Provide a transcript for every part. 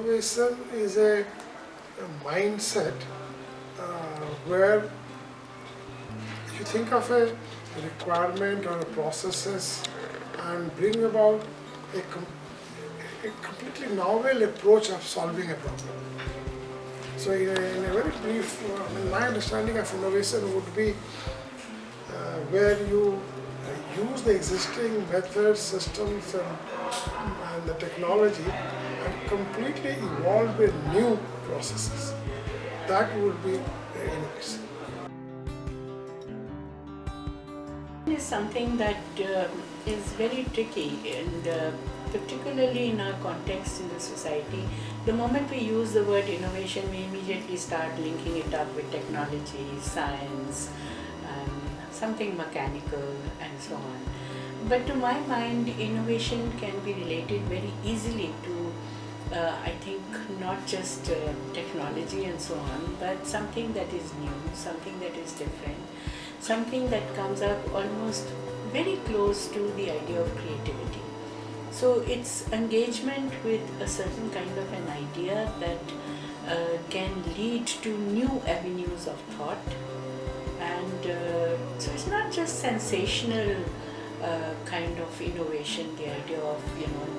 innovation is a mindset where you think of a requirement or a processes and bring about a completely novel approach of solving a problem. So in a very brief, my understanding of innovation would be where you use the existing methods, systems and the technology and completely evolve with new processes. That would be innovation. Is something that is very tricky, and particularly in our context in the society. The moment we use the word innovation, we immediately start linking it up with technology, science, something mechanical and so on. But to my mind, innovation can be related very easily to I think not just technology and so on, but something that is new, something that is different, something that comes up almost very close to the idea of creativity. So it's engagement with a certain kind of an idea that can lead to new avenues of thought, and so it's not just sensational kind of innovation, the idea of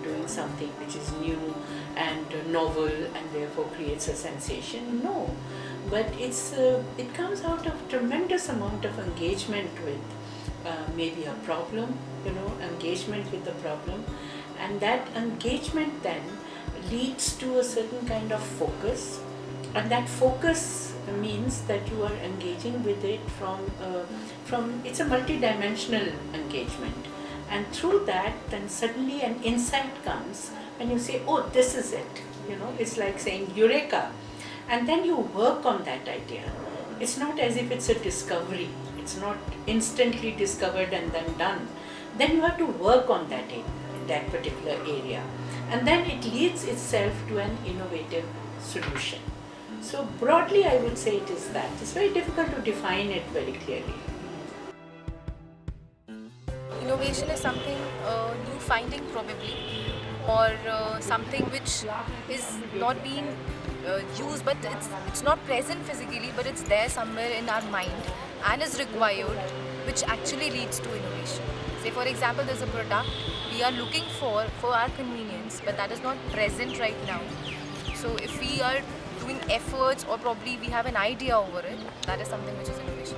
doing something which is new and novel and therefore creates a sensation. No, but it comes out of tremendous amount of engagement with maybe a problem, engagement with the problem, and that engagement then leads to a certain kind of focus, and that focus means that you are engaging with it from it's a multi-dimensional engagement, and through that then suddenly an insight comes and you say, oh, this is it, it's like saying eureka, and then you work on that idea. It's not as if it's a discovery, it's not instantly discovered and then done. Then you have to work on that particular area, and then it leads itself to an innovative solution. So broadly I would say it is that. It's very difficult to define it very clearly. Innovation is something new finding probably, or something which is not being used, but it's not present physically, but it's there somewhere in our mind and is required, which actually leads to innovation. Say for example, there's a product we are looking for our convenience, but that is not present right now. So if we are doing efforts, or probably we have an idea over it, that is something which is innovation.